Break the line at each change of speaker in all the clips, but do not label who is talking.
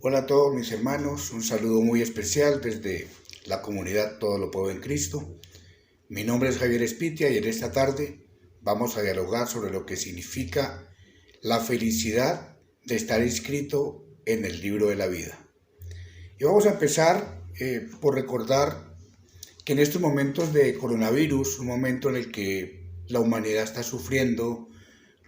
Hola a todos mis hermanos, un saludo muy especial desde la comunidad Todo lo Puedo en Cristo. Mi nombre es Javier Espitia y en esta tarde vamos a dialogar sobre lo que significa la felicidad de estar inscrito en el libro de la vida. Y vamos a empezar por recordar que en estos momentos de coronavirus, un momento en el que la humanidad está sufriendo,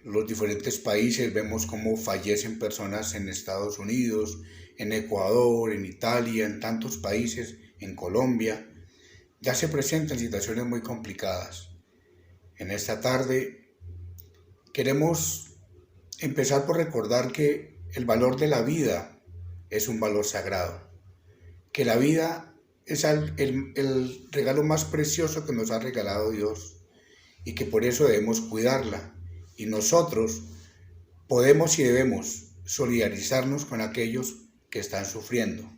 los diferentes países, vemos cómo fallecen personas en Estados Unidos, en Ecuador, en Italia, en tantos países, en Colombia, ya se presentan situaciones muy complicadas. En esta tarde queremos empezar por recordar que el valor de la vida es un valor sagrado, que la vida es el regalo más precioso que nos ha regalado Dios y que por eso debemos cuidarla. Y nosotros podemos y debemos solidarizarnos con aquellos que están sufriendo.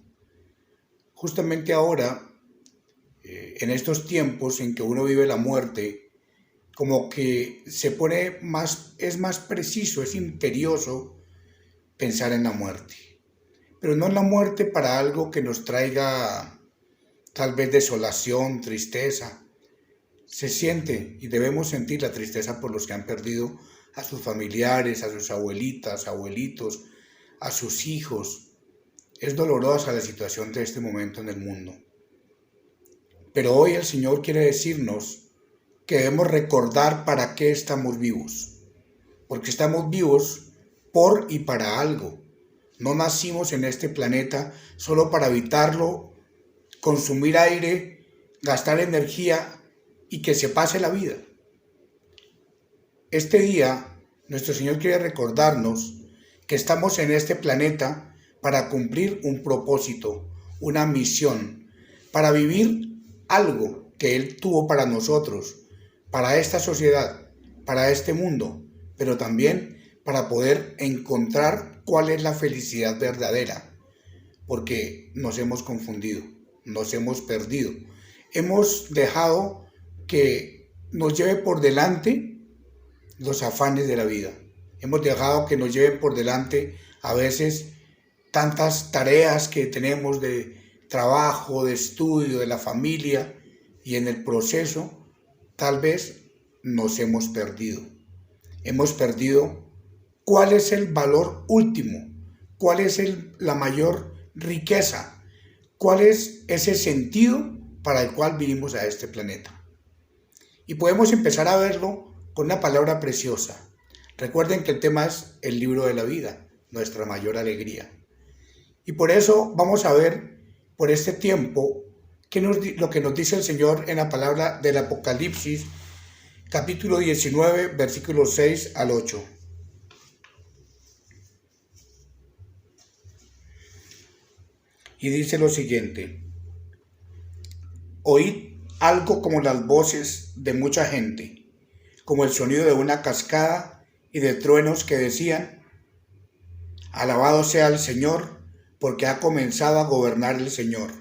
Justamente ahora, en estos tiempos en que uno vive la muerte, como que es más preciso, es imperioso pensar en la muerte. Pero no en la muerte para algo que nos traiga tal vez desolación, tristeza. Se siente y debemos sentir la tristeza por los que han perdido a sus familiares, a sus abuelitas, abuelitos, a sus hijos. Es dolorosa la situación de este momento en el mundo. Pero hoy el Señor quiere decirnos que debemos recordar para qué estamos vivos. Porque estamos vivos por y para algo. No nacimos en este planeta solo para habitarlo, consumir aire, gastar energía y que se pase la vida. Este día, nuestro Señor quiere recordarnos que estamos en este planeta para cumplir un propósito, una misión, para vivir algo que Él tuvo para nosotros, para esta sociedad, para este mundo, pero también para poder encontrar cuál es la felicidad verdadera, porque nos hemos confundido, nos hemos perdido, hemos dejado que nos lleve por delante los afanes de la vida. Hemos dejado que nos lleven por delante a veces tantas tareas que tenemos de trabajo, de estudio, de la familia, y en el proceso tal vez nos hemos perdido. Hemos perdido cuál es el valor último, cuál es la mayor riqueza, cuál es ese sentido para el cual vinimos a este planeta. Y podemos empezar a verlo con una palabra preciosa. Recuerden que el tema es el libro de la vida, nuestra mayor alegría. Y por eso vamos a ver por este tiempo lo que nos dice el Señor en la palabra del Apocalipsis, capítulo 19, versículos 6 al 8. Y dice lo siguiente: oíd algo como las voces de mucha gente, como el sonido de una cascada y de truenos que decían: alabado sea el Señor, porque ha comenzado a gobernar el Señor,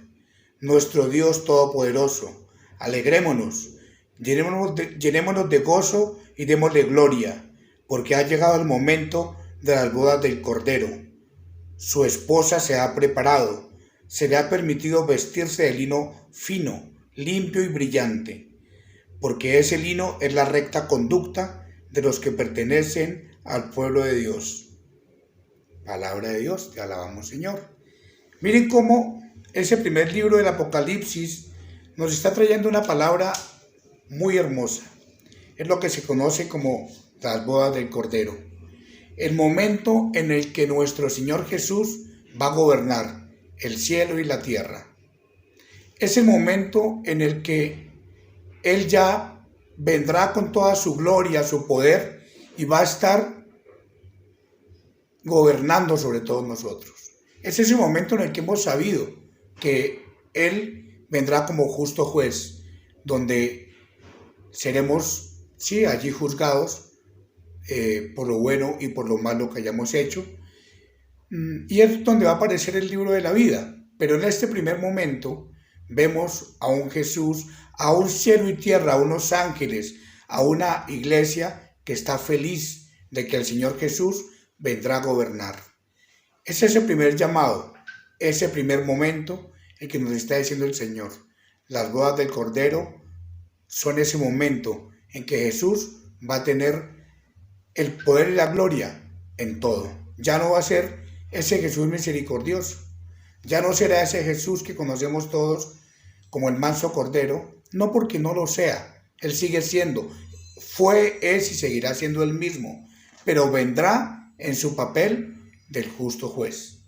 nuestro Dios Todopoderoso. Alegrémonos, llenémonos de gozo y démosle gloria, porque ha llegado el momento de las bodas del Cordero. Su esposa se ha preparado, se le ha permitido vestirse de lino fino, limpio y brillante, porque ese lino es la recta conducta de los que pertenecen al pueblo de Dios. Palabra de Dios, te alabamos, Señor. Miren cómo ese primer libro del Apocalipsis nos está trayendo una palabra muy hermosa. Es lo que se conoce como las bodas del Cordero. El momento en el que nuestro Señor Jesús va a gobernar el cielo y la tierra. Es el momento en el que Él ya vendrá con toda su gloria, su poder, y va a estar gobernando sobre todos nosotros. Es ese momento en el que hemos sabido que Él vendrá como justo juez, donde seremos, sí, allí juzgados por lo bueno y por lo malo que hayamos hecho. Y es donde va a aparecer el libro de la vida. Pero en este primer momento vemos a un Jesús, a un cielo y tierra, a unos ángeles, a una iglesia que está feliz de que el Señor Jesús vendrá a gobernar. Ese es el primer llamado, ese primer momento en que nos está diciendo el Señor. Las bodas del Cordero son ese momento en que Jesús va a tener el poder y la gloria en todo. Ya no va a ser ese Jesús misericordioso. Ya no será ese Jesús que conocemos todos como el manso Cordero, no porque no lo sea. Él sigue siendo, fue, es y seguirá siendo el mismo, pero vendrá en su papel del justo juez,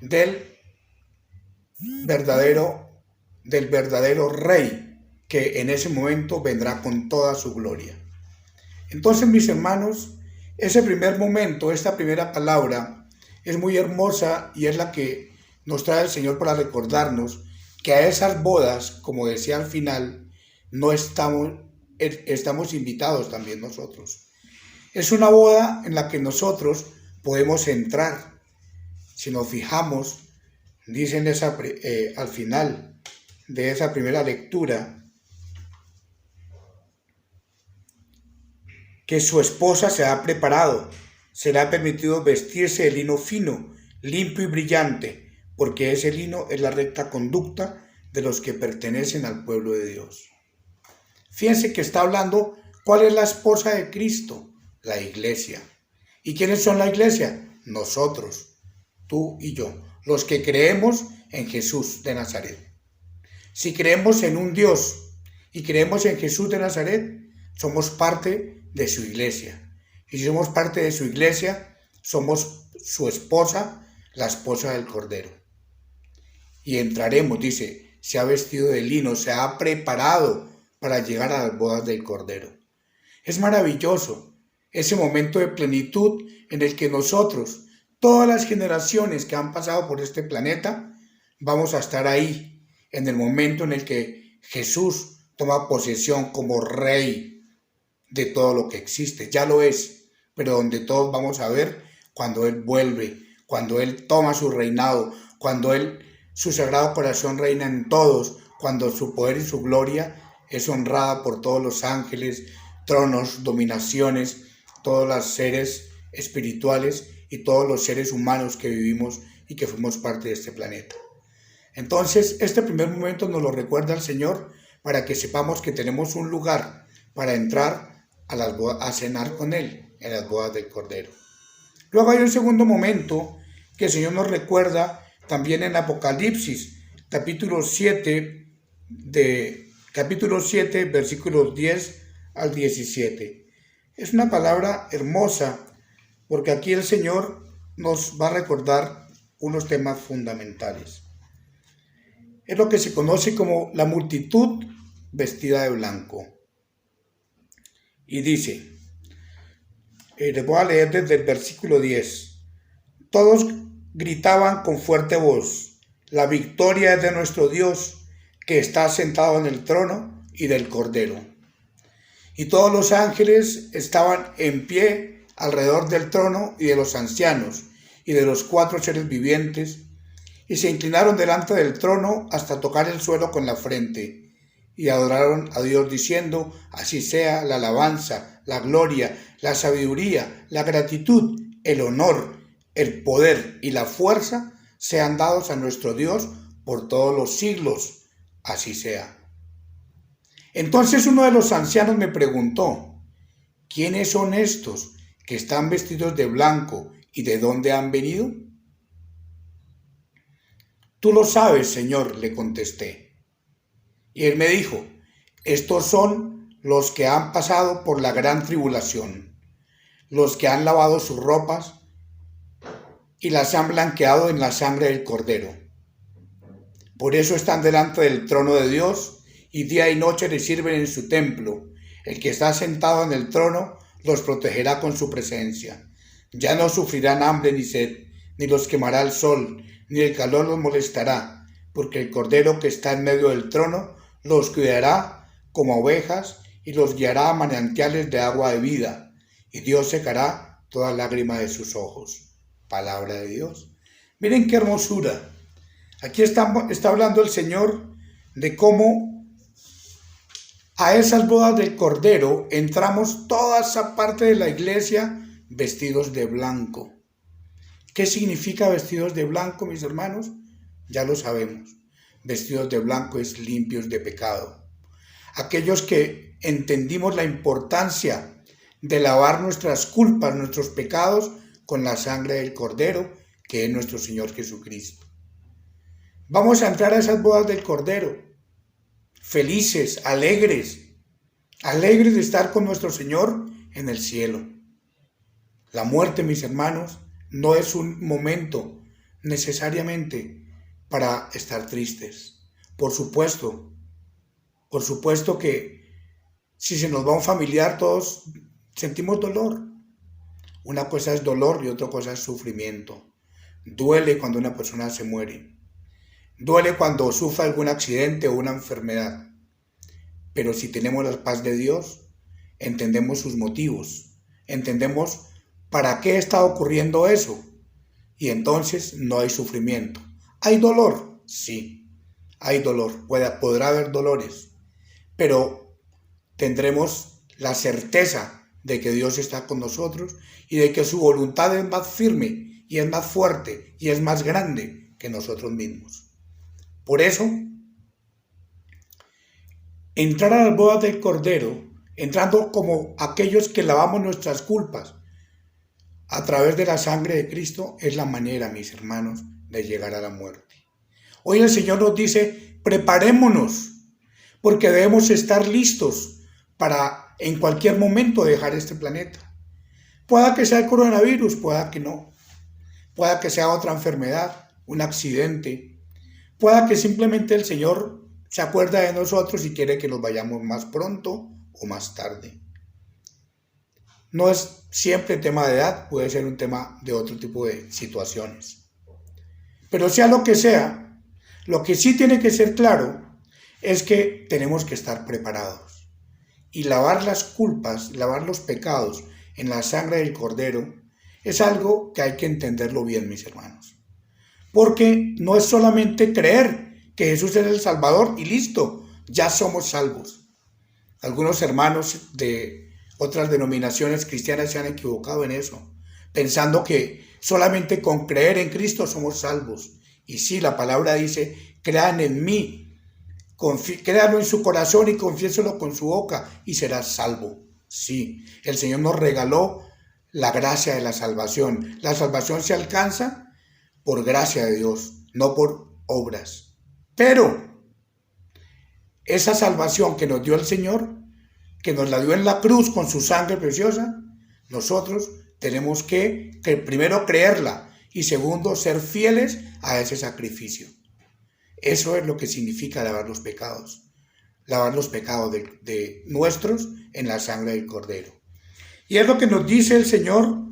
del verdadero rey, que en ese momento vendrá con toda su gloria. Entonces, mis hermanos, ese primer momento, esta primera palabra, es muy hermosa y es la que nos trae el Señor para recordarnos que a esas bodas, como decía al final, no estamos invitados también nosotros. Es una boda en la que nosotros podemos entrar. Si nos fijamos, dicen al final de esa primera lectura, que su esposa se ha preparado, será permitido vestirse de lino fino, limpio y brillante, porque ese lino es la recta conducta de los que pertenecen al pueblo de Dios. Fíjense que está hablando cuál es la esposa de Cristo, la iglesia. ¿Y quiénes son la iglesia? Nosotros, tú y yo, los que creemos en Jesús de Nazaret. Si creemos en un Dios y creemos en Jesús de Nazaret, somos parte de su iglesia. Y si somos parte de su iglesia, somos su esposa, la esposa del Cordero. Y entraremos, dice, se ha vestido de lino, se ha preparado para llegar a las bodas del Cordero. Es maravilloso ese momento de plenitud en el que nosotros, todas las generaciones que han pasado por este planeta, vamos a estar ahí, en el momento en el que Jesús toma posesión como Rey de todo lo que existe. Ya lo es, pero donde todos vamos a ver cuando Él vuelve, cuando Él toma su reinado, cuando su sagrado corazón reina en todos, cuando su poder y su gloria es honrada por todos los ángeles, tronos, dominaciones, todos los seres espirituales y todos los seres humanos que vivimos y que fuimos parte de este planeta. Entonces, este primer momento nos lo recuerda el Señor para que sepamos que tenemos un lugar para entrar a cenar con Él en las bodas del Cordero. Luego hay un segundo momento que el Señor nos recuerda también en Apocalipsis, capítulo 7, versículos 10 al 17. Es una palabra hermosa porque aquí el Señor nos va a recordar unos temas fundamentales. Es lo que se conoce como la multitud vestida de blanco. Y dice, les voy a leer desde el versículo 10. Todos gritaban con fuerte voz, la victoria es de nuestro Dios, que está sentado en el trono y del Cordero. Y todos los ángeles estaban en pie alrededor del trono y de los ancianos y de los 4 seres vivientes, y se inclinaron delante del trono hasta tocar el suelo con la frente, y adoraron a Dios diciendo, así sea, la alabanza, la gloria, la sabiduría, la gratitud, el honor, el poder y la fuerza sean dados a nuestro Dios por todos los siglos, así sea. Entonces uno de los ancianos me preguntó, ¿quiénes son estos que están vestidos de blanco y de dónde han venido? Tú lo sabes, Señor, le contesté. Y él me dijo, estos son los que han pasado por la gran tribulación, los que han lavado sus ropas y las han blanqueado en la sangre del Cordero. Por eso están delante del trono de Dios y día y noche le sirven en su templo. El que está sentado en el trono los protegerá con su presencia. Ya no sufrirán hambre ni sed, ni los quemará el sol, ni el calor los molestará, porque el Cordero que está en medio del trono los cuidará como ovejas y los guiará a manantiales de agua de vida, y Dios secará toda lágrima de sus ojos. Palabra de Dios. Miren qué hermosura. Aquí está hablando el Señor de cómo a esas bodas del Cordero entramos toda esa parte de la iglesia vestidos de blanco. ¿Qué significa vestidos de blanco, mis hermanos? ya lo sabemos, vestidos de blanco es limpios de pecado. Aquellos que entendimos la importancia de lavar nuestras culpas, nuestros pecados, con la sangre del Cordero, que es nuestro Señor Jesucristo. Vamos a entrar a esas bodas del Cordero, felices, alegres de estar con nuestro Señor en el cielo. La muerte, mis hermanos, no es un momento necesariamente para estar tristes. Por supuesto que si se nos va un familiar, todos sentimos dolor. Una cosa es dolor y otra cosa es sufrimiento. Duele cuando una persona se muere. Duele cuando sufre algún accidente o una enfermedad. Pero si tenemos la paz de Dios, entendemos sus motivos, entendemos para qué está ocurriendo eso. Y entonces no hay sufrimiento. ¿Hay dolor? Sí, hay dolor. Podrá haber dolores, pero tendremos la certeza de que Dios está con nosotros y de que su voluntad es más firme y es más fuerte y es más grande que nosotros mismos. Por eso, entrar a las bodas del Cordero, entrando como aquellos que lavamos nuestras culpas a través de la sangre de Cristo, es la manera, mis hermanos, de llegar a la muerte. Hoy el Señor nos dice, preparémonos, porque debemos estar listos para en cualquier momento dejar este planeta. Pueda que sea el coronavirus, pueda que no. Pueda que sea otra enfermedad, un accidente. Pueda que simplemente el Señor se acuerda de nosotros y quiere que nos vayamos más pronto o más tarde. No es siempre tema de edad, puede ser un tema de otro tipo de situaciones. Pero sea lo que sea, lo que sí tiene que ser claro es que tenemos que estar preparados. Y lavar las culpas, lavar los pecados en la sangre del Cordero es algo que hay que entenderlo bien, mis hermanos. Porque no es solamente creer que Jesús es el Salvador y listo, ya somos salvos. Algunos hermanos de otras denominaciones cristianas se han equivocado en eso, pensando que solamente con creer en Cristo somos salvos. Y sí, la palabra dice, crean en mí, créanlo en su corazón y confiéselo con su boca y serás salvo. Sí, el Señor nos regaló la gracia de la salvación. La salvación se alcanza por gracia de Dios, no por obras. Pero esa salvación que nos dio el Señor, que nos la dio en la cruz con su sangre preciosa, nosotros tenemos que primero creerla y segundo ser fieles a ese sacrificio. Eso es lo que significa lavar los pecados de nuestros en la sangre del Cordero. Y es lo que nos dice el Señor,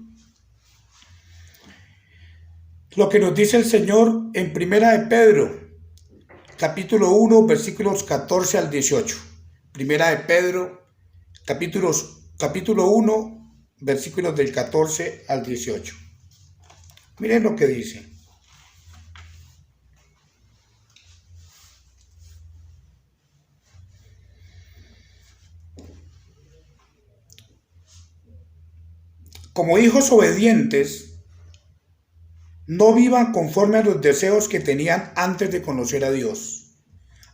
en Primera de Pedro, capítulo 1, versículos 14 al 18. Primera de Pedro, capítulo 1, versículos del 14 al 18. Miren lo que dice. Como hijos obedientes, no vivan conforme a los deseos que tenían antes de conocer a Dios.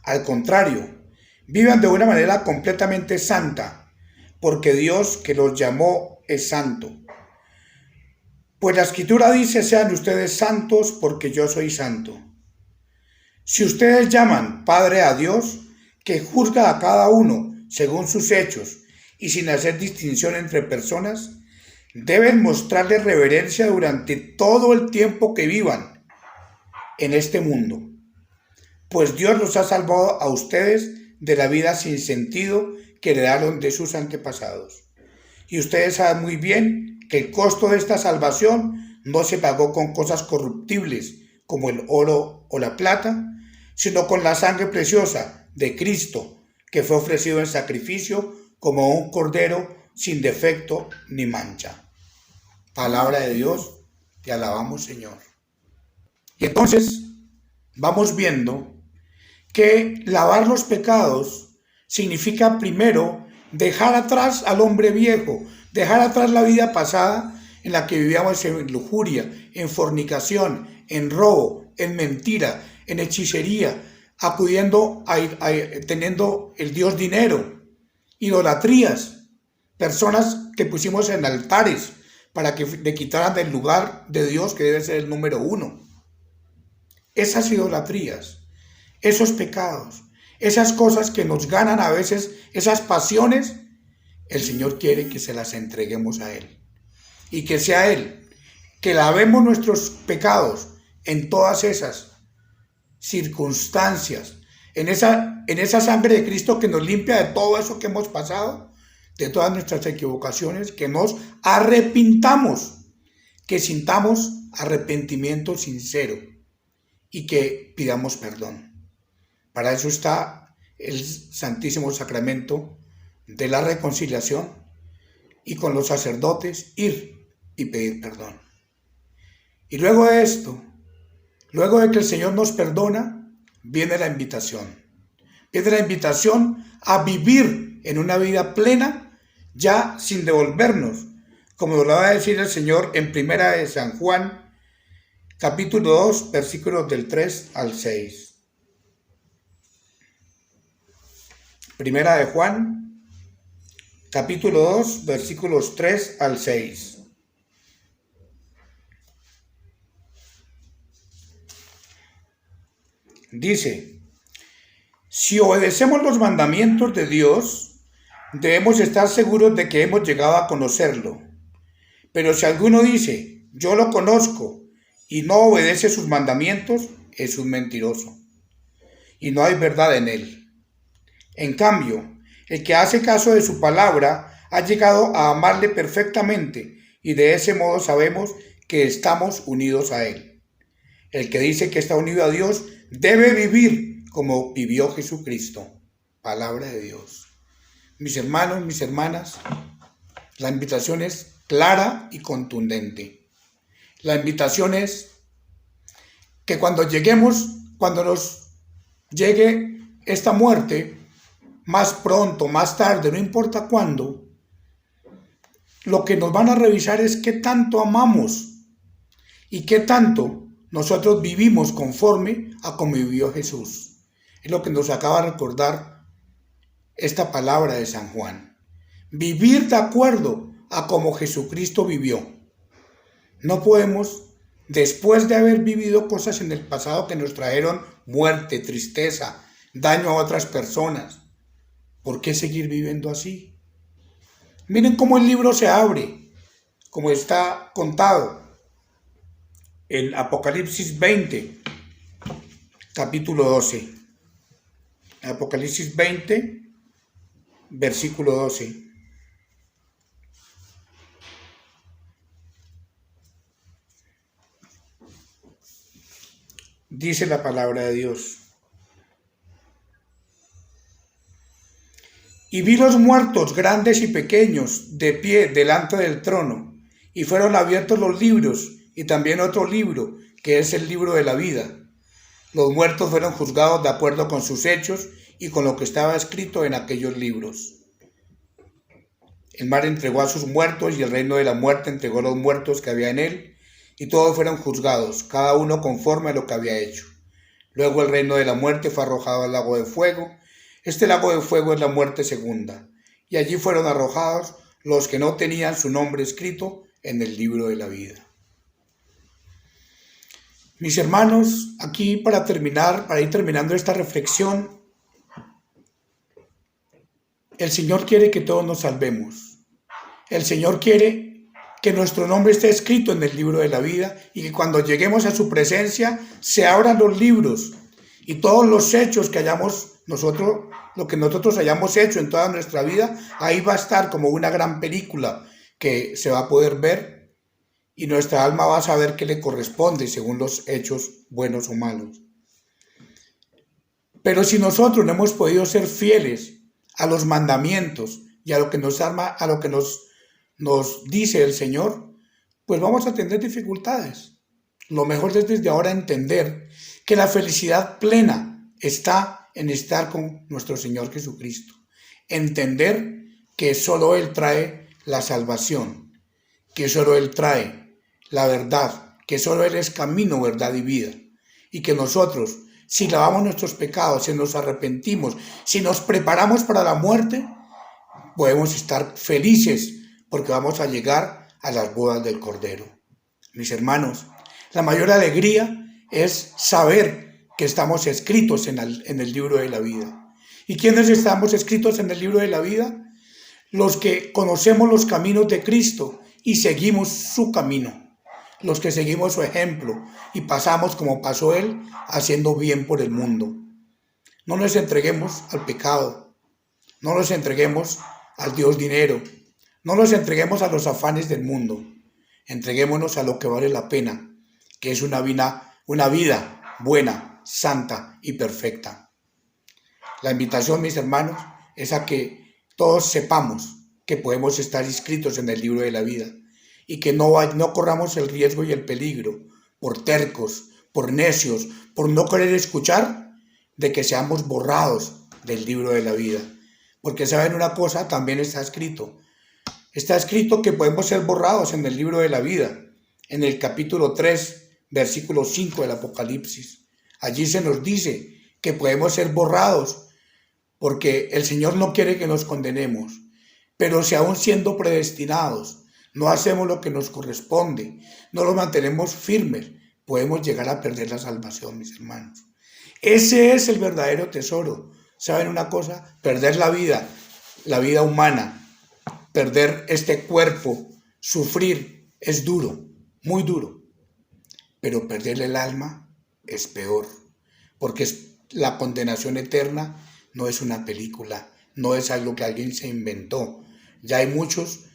Al contrario, vivan de una manera completamente santa, porque Dios que los llamó es santo. Pues la Escritura dice, sean ustedes santos porque yo soy santo. Si ustedes llaman Padre a Dios, que juzga a cada uno según sus hechos y sin hacer distinción entre personas, deben mostrarle reverencia durante todo el tiempo que vivan en este mundo, pues Dios los ha salvado a ustedes de la vida sin sentido que heredaron de sus antepasados. Y ustedes saben muy bien que el costo de esta salvación no se pagó con cosas corruptibles como el oro o la plata, sino con la sangre preciosa de Cristo, que fue ofrecido en sacrificio como un cordero sin defecto ni mancha. Palabra de Dios, te alabamos, Señor. Y entonces vamos viendo que lavar los pecados significa primero dejar atrás al hombre viejo, dejar atrás la vida pasada en la que vivíamos en lujuria, en fornicación, en robo, en mentira, en hechicería, acudiendo teniendo el Dios dinero, idolatrías, personas que pusimos en altares para que le quitaran del lugar de Dios que debe ser el número uno. Esas idolatrías, esos pecados, esas cosas que nos ganan a veces, esas pasiones, el Señor quiere que se las entreguemos a Él. Y que sea Él, que lavemos nuestros pecados en todas esas circunstancias, en esa sangre de Cristo que nos limpia de todo eso que hemos pasado, de todas nuestras equivocaciones, que nos arrepintamos, que sintamos arrepentimiento sincero y que pidamos perdón. Para eso está el Santísimo Sacramento de la reconciliación y con los sacerdotes ir y pedir perdón. Y luego de esto, luego de que el Señor nos perdona, viene la invitación. Viene la invitación a vivir en una vida plena, ya sin devolvernos, como lo va a decir el Señor en Primera de San Juan, capítulo 2, versículos del 3 al 6. Primera de Juan, capítulo 2, versículos 3 al 6. Dice: si obedecemos los mandamientos de Dios, debemos estar seguros de que hemos llegado a conocerlo. Pero si alguno dice, yo lo conozco, y no obedece sus mandamientos, es un mentiroso, y no hay verdad en él. En cambio, el que hace caso de su palabra ha llegado a amarle perfectamente, y de ese modo sabemos que estamos unidos a Él. El que dice que está unido a Dios debe vivir como vivió Jesucristo. Palabra de Dios. Mis hermanos, mis hermanas, la invitación es clara y contundente. La invitación es que cuando nos llegue esta muerte, más pronto, más tarde, no importa cuándo, lo que nos van a revisar es qué tanto amamos y qué tanto nosotros vivimos conforme a como vivió Jesús. Es lo que nos acaba de recordar esta palabra de San Juan. Vivir de acuerdo a como Jesucristo vivió. No podemos, después de haber vivido cosas en el pasado que nos trajeron muerte, tristeza, daño a otras personas, ¿por qué seguir viviendo así? Miren cómo el libro se abre, como está contado en Apocalipsis 20, capítulo 12. Apocalipsis 20, versículo 12. Dice la palabra de Dios: y vi los muertos, grandes y pequeños, de pie delante del trono, y fueron abiertos los libros, y también otro libro, que es el libro de la vida. Los muertos fueron juzgados de acuerdo con sus hechos y con lo que estaba escrito en aquellos libros. El mar entregó a sus muertos, y el reino de la muerte entregó a los muertos que había en él, y todos fueron juzgados, cada uno conforme a lo que había hecho. Luego el reino de la muerte fue arrojado al lago de fuego. Este lago de fuego es la muerte segunda, y allí fueron arrojados los que no tenían su nombre escrito en el libro de la vida. Mis hermanos, aquí para ir terminando esta reflexión, el Señor quiere que todos nos salvemos. El Señor quiere que nuestro nombre esté escrito en el libro de la vida y que cuando lleguemos a su presencia se abran los libros y todos los hechos que lo que nosotros hayamos hecho en toda nuestra vida, ahí va a estar como una gran película que se va a poder ver y nuestra alma va a saber qué le corresponde según los hechos buenos o malos. Pero si nosotros no hemos podido ser fieles a los mandamientos y a lo que nos dice el Señor, pues vamos a tener dificultades. Lo mejor es desde ahora entender que la felicidad plena está en estar con nuestro Señor Jesucristo. Entender que solo Él trae la salvación, que solo Él trae la verdad, que solo Él es camino, verdad y vida. Y que nosotros, si lavamos nuestros pecados, si nos arrepentimos, si nos preparamos para la muerte, podemos estar felices porque vamos a llegar a las bodas del Cordero. Mis hermanos, la mayor alegría es saber que estamos escritos en el libro de la vida. ¿Y quiénes estamos escritos en el libro de la vida? Los que conocemos los caminos de Cristo y seguimos su camino. Los que seguimos su ejemplo y pasamos como pasó Él, haciendo bien por el mundo. No nos entreguemos al pecado, no nos entreguemos al Dios dinero, no nos entreguemos a los afanes del mundo. Entreguémonos a lo que vale la pena, que es una vida buena, santa y perfecta. La invitación, mis hermanos, es a que todos sepamos que podemos estar inscritos en el libro de la vida y que no corramos el riesgo y el peligro por tercos, por necios, por no querer escuchar, de que seamos borrados del libro de la vida. Porque saben una cosa, también está escrito que podemos ser borrados en el libro de la vida, en el capítulo 3, versículo 5 del Apocalipsis. Allí se nos dice que podemos ser borrados porque el Señor no quiere que nos condenemos, pero si aún siendo predestinados no hacemos lo que nos corresponde, no lo mantenemos firmes, podemos llegar a perder la salvación, mis hermanos. Ese es el verdadero tesoro. ¿Saben una cosa? Perder la vida humana, perder este cuerpo, sufrir, es duro, muy duro. Pero perder el alma es peor, porque la condenación eterna no es una película, no es algo que alguien se inventó. Ya hay muchos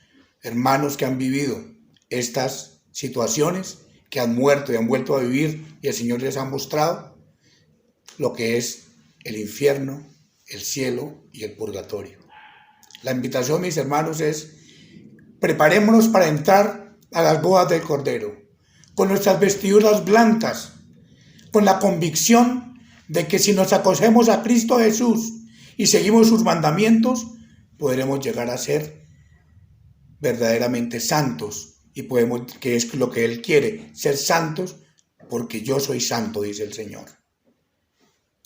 hermanos que han vivido estas situaciones, que han muerto y han vuelto a vivir, y el Señor les ha mostrado lo que es el infierno, el cielo y el purgatorio. La invitación, mis hermanos, es: preparémonos para entrar a las bodas del Cordero, con nuestras vestiduras blancas, con la convicción de que si nos acogemos a Cristo Jesús y seguimos sus mandamientos, podremos llegar a ser verdaderamente santos, y que es lo que Él quiere, ser santos, porque yo soy santo, dice el Señor.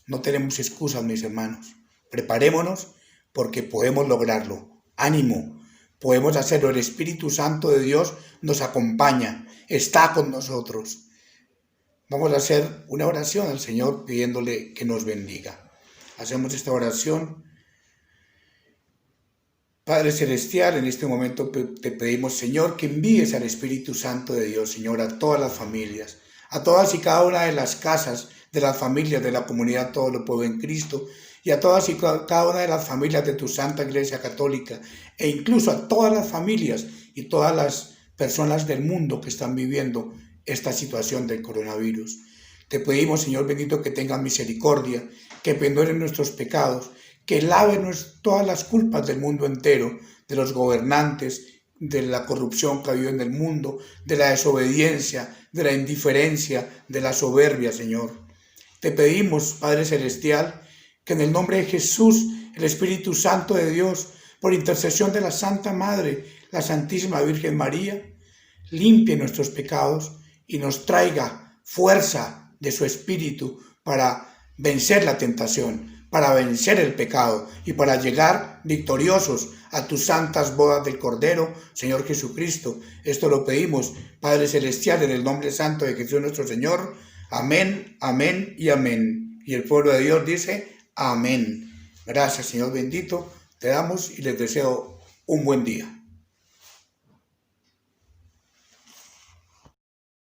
No tenemos excusas, mis hermanos. Preparémonos porque podemos lograrlo. Ánimo, podemos hacerlo. El Espíritu Santo de Dios nos acompaña, está con nosotros. Vamos a hacer una oración al Señor pidiéndole que nos bendiga. Hacemos esta oración. Padre Celestial, en este momento te pedimos, Señor, que envíes al Espíritu Santo de Dios, Señor, a todas las familias, a todas y cada una de las casas de las familias de la comunidad Todo lo Puedo en Cristo, y a todas y cada una de las familias de tu Santa Iglesia Católica, e incluso a todas las familias y todas las personas del mundo que están viviendo esta situación del coronavirus. Te pedimos, Señor bendito, que tengas misericordia, que perdonen nuestros pecados, que lave todas las culpas del mundo entero, de los gobernantes, de la corrupción que ha habido en el mundo, de la desobediencia, de la indiferencia, de la soberbia, Señor. Te pedimos, Padre Celestial, que en el nombre de Jesús, el Espíritu Santo de Dios, por intercesión de la Santa Madre, la Santísima Virgen María, limpie nuestros pecados y nos traiga fuerza de su Espíritu para vencer la tentación, para vencer el pecado y para llegar victoriosos a tus santas bodas del Cordero, Señor Jesucristo. Esto lo pedimos, Padre Celestial, en el nombre santo de Jesús nuestro Señor. Amén, amén y amén. Y el pueblo de Dios dice, amén. Gracias, Señor bendito, te damos y les deseo un buen día.